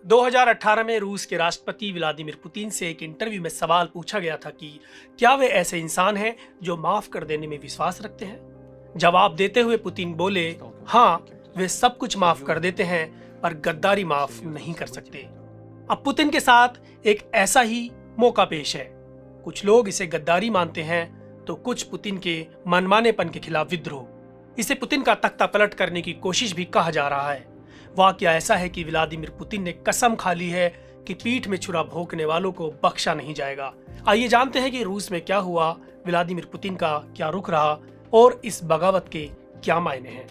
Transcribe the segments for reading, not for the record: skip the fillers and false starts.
2018 में रूस के राष्ट्रपति व्लादिमीर पुतिन से एक इंटरव्यू में सवाल पूछा गया था कि क्या वे ऐसे इंसान हैं जो माफ कर देने में विश्वास रखते हैं। जवाब देते हुए पुतिन बोले, हाँ, वे सब कुछ माफ कर देते हैं पर गद्दारी माफ नहीं कर सकते। अब पुतिन के साथ एक ऐसा ही मौका पेश है। कुछ लोग इसे गद्दारी मानते हैं तो कुछ पुतिन के मनमानेपन के खिलाफ विद्रोह। इसे पुतिन का तख्ता पलट करने की कोशिश भी कहा जा रहा है। वाकया ऐसा है कि व्लादिमीर पुतिन ने कसम खा ली है कि पीठ में छुरा भोंकने वालों को बख्शा नहीं जाएगा। आइए जानते हैं कि रूस में क्या हुआ, व्लादिमीर पुतिन का क्या रुख रहा और इस बगावत के क्या मायने हैं।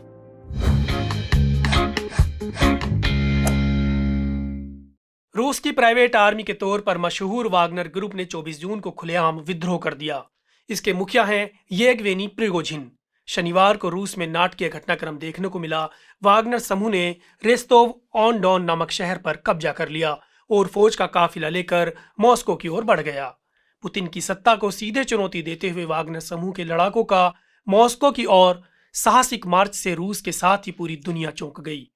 रूस की प्राइवेट आर्मी के तौर पर मशहूर वागनर ग्रुप ने 24 जून को खुलेआम विद्रोह कर दिया। इसके मुखिया हैं येवगेनी प्रिगोजिन। शनिवार को रूस में नाटकीय घटनाक्रम देखने को मिला। वागनर समूह ने रेस्तोव ऑन डॉन नामक शहर पर कब्जा कर लिया और फौज का काफिला लेकर मॉस्को की ओर बढ़ गया। पुतिन की सत्ता को सीधे चुनौती देते हुए वागनर समूह के लड़ाकों का मॉस्को की ओर साहसिक मार्च से रूस के साथ ही पूरी दुनिया चौंक गई।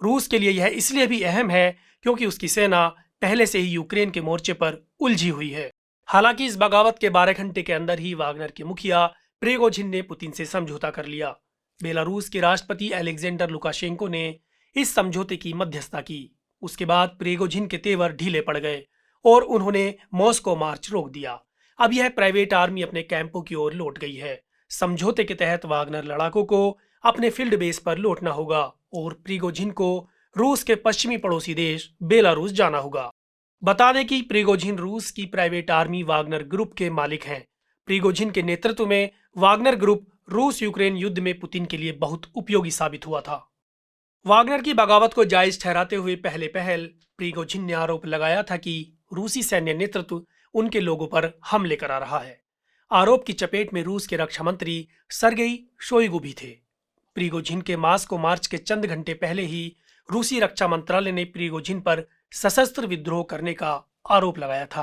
रूस के लिए यह इसलिए भी अहम है क्योंकि उसकी सेना पहले से ही यूक्रेन के मोर्चे पर उलझी हुई है। हालांकि इस बगावत के 12 घंटे के अंदर ही वागनर के मुखिया प्रिगोजिन ने पुतिन से समझौता कर लिया। बेलारूस के राष्ट्रपति अलेक्जेंडर लुकाशेंको ने इस समझौते की मध्यस्थता की। उसके बाद प्रिगोजिन के तेवर ढीले पड़ गए और उन्होंने मॉस्को मार्च रोक दिया। अब यह प्राइवेट आर्मी अपने कैंपों की ओर लौट गई है। समझौते के तहत वागनर लड़ाकों को अपने फील्ड बेस पर लौटना होगा और प्रिगोजिन को रूस के पश्चिमी पड़ोसी देश बेलारूस जाना होगा। बता दें कि प्रिगोजिन रूस की प्राइवेट आर्मी वागनर ग्रुप के मालिक हैं। प्रिगोजिन के नेतृत्व में वागनर ग्रुप रूस यूक्रेन युद्ध में पुतिन के लिए बहुत उपयोगी साबित हुआ था। वागनर की बगावत को जायज ठहराते हुए पहले पहल प्रिगोजिन ने आरोप लगाया था कि रूसी सैन्य नेतृत्व उनके लोगों पर हमले करा रहा है। आरोप की चपेट में रूस के रक्षा मंत्री सर्गेई शोइगु भी थे। प्रिगोजिन के मॉस्को मार्च के चंद घंटे पहले ही रूसी रक्षा मंत्रालय ने प्रिगोजिन पर सशस्त्र विद्रोह करने का आरोप लगाया था।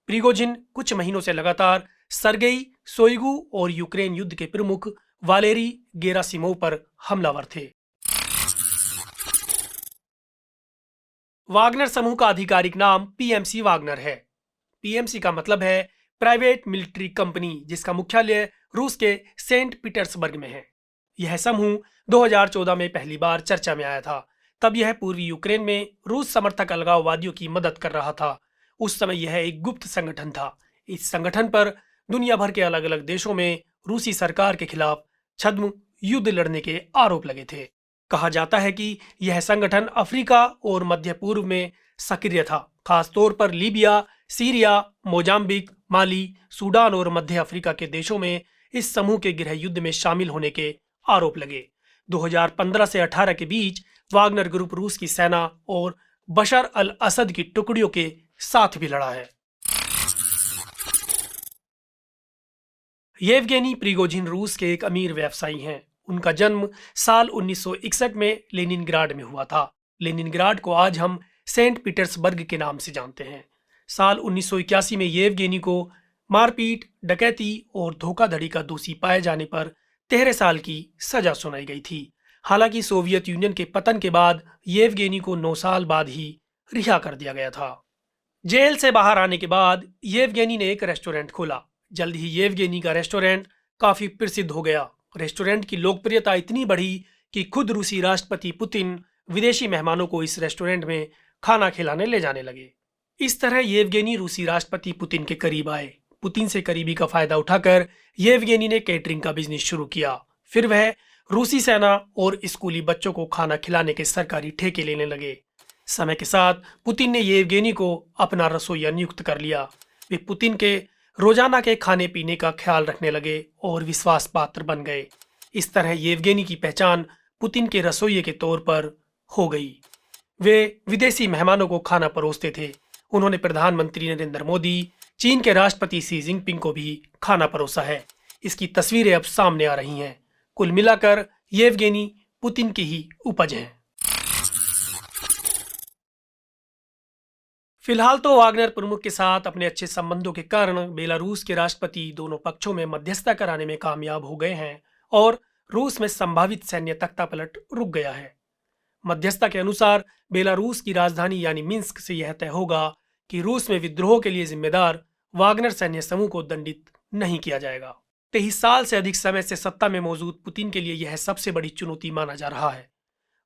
प्रिगोजिन कुछ महीनों से लगातार सर्गेई शोइगु और यूक्रेन युद्ध के प्रमुख वालेरी गेरासिमोव पर हमलावर थे। वागनर समूह का आधिकारिक नाम पीएमसी वागनर है। पीएमसी का मतलब है प्राइवेट मिलिट्री कंपनी, जिसका मुख्यालय रूस के सेंट पीटर्सबर्ग में है। यह समूह 2014 में पहली बार चर्चा में आया था। तब यह पूर्वी यूक्रेन में रूस समर्थक अलगाववादियों की मदद कर रहा था। उस समय यह एक गुप्त संगठन था। इस संगठन पर दुनिया भर के अलग अलग देशों में रूसी सरकार के खिलाफ छद्म युद्ध लड़ने के आरोप लगे थे। कहा जाता है कि यह संगठन अफ्रीका और मध्य पूर्व में सक्रिय था। खासतौर पर लीबिया, सीरिया, मोजाम्बिक, माली, सूडान और मध्य अफ्रीका के देशों में इस समूह के गृह युद्ध में शामिल होने के आरोप लगे। 2015 से 18 के बीच वागनर ग्रुप रूस की सेना और बशर अल असद की टुकड़ियों के साथ भी लड़ा है। येवगेनी प्रिगोजिन रूस के एक अमीर व्यवसायी हैं। उनका जन्म साल 1961 में लेनिनग्राड में हुआ था। लेनिनग्राड को आज हम सेंट पीटर्सबर्ग के नाम से जानते हैं। साल 1981 में येवगेनी को मारपीट, डकैती और धोखाधड़ी का दोषी पाए जाने पर 13 साल की सजा सुनाई गई थी। हालांकि सोवियत यूनियन के पतन के बाद येवगेनी को 9 साल बाद ही रिहा कर दिया गया था। जेल से बाहर आने के बाद येवगेनी ने एक रेस्टोरेंट खोला। जल्द ही येवगेनी का रेस्टोरेंट काफी प्रसिद्ध हो गया। रेस्टोरेंट की लोकप्रियता इतनी बढ़ी कि खुद रूसी राष्ट्रपति पुतिन विदेशी मेहमानों को इस रेस्टोरेंट में खाना खिलाने ले जाने लगे। इस तरह येवगेनी रूसी राष्ट्रपति पुतिन के करीब आए। पुतिन से करीबी का फायदा उठाकर येवगेनी ने केटरिंग का बिजनेस शुरू किया। फिर वह रूसी सेना और स्कूली बच्चों को खाना खिलाने के सरकारी ठेके लेने लगे। समय के साथ पुतिन ने येवगेनी को अपना रसोइया नियुक्त कर लिया। वे पुतिन के रोजाना के खाने पीने का ख्याल रखने लगे और विश्वास पात्र बन गए। इस तरह येवगेनी की पहचान पुतिन के रसोइये के तौर पर हो गई। वे विदेशी मेहमानों को खाना परोसते थे। उन्होंने प्रधानमंत्री नरेंद्र मोदी, चीन के राष्ट्रपति शी जिनपिंग को भी खाना परोसा है। इसकी तस्वीरें अब सामने आ रही हैं। कुल मिलाकर येवगेनी पुतिन की ही उपज है। फिलहाल तो वागनर प्रमुख के साथ अपने अच्छे संबंधों के कारण बेलारूस के राष्ट्रपति दोनों पक्षों में मध्यस्थता कराने में कामयाब हो गए हैं और रूस में संभावित सैन्य तख्तापलट रुक गया है। मध्यस्थता के अनुसार बेलारूस की राजधानी यानी मिन्स्क से यह तय होगा कि रूस में विद्रोह के लिए जिम्मेदार वागनर सैन्य समूह को दंडित नहीं किया जाएगा। 23 साल से अधिक समय से सत्ता में मौजूद पुतिन के लिए यह सबसे बड़ी चुनौती माना जा रहा है।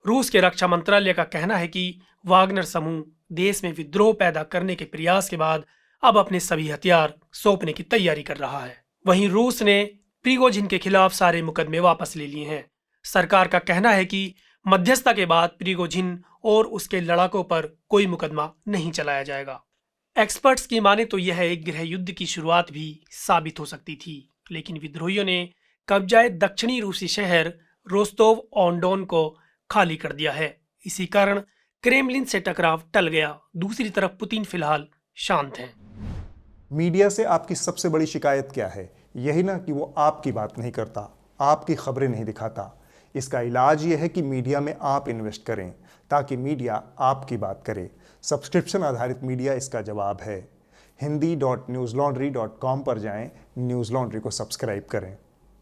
रूस के रक्षा मंत्रालय का कहना है कि वागनर समूह देश में विद्रोह पैदा करने के प्रयास के बाद अब अपने सभी हथियार सौंपने की तैयारी कर रहा है। वहीं रूस ने प्रिगोजिन के खिलाफ सारे मुकदमे वापस ले लिए हैं। सरकार का कहना है कि मध्यस्थता के बाद प्रिगोजिन और उसके लड़ाकों पर कोई मुकदमा नहीं चलाया जाएगा। एक्सपर्ट्स की माने तो यह एक गृह युद्ध की शुरुआत भी साबित हो सकती थी, लेकिन विद्रोहियों ने कब्जाए दक्षिणी रूसी शहर रोस्टोव ऑन डोन को खाली कर दिया है। इसी कारण क्रेमलिन से टकराव टल गया। दूसरी तरफ पुतिन फिलहाल शांत हैं। मीडिया से आपकी सबसे बड़ी शिकायत क्या है? यही ना कि वो आपकी बात नहीं करता, आपकी खबरें नहीं दिखाता। इसका इलाज ये है कि मीडिया में आप इन्वेस्ट करें ताकि मीडिया आपकी बात करे। सब्सक्रिप्शन आधारित मीडिया इसका जवाब है। hindi.newslaundry.com पर जाएं, न्यूज़ लॉन्ड्री को सब्सक्राइब करें।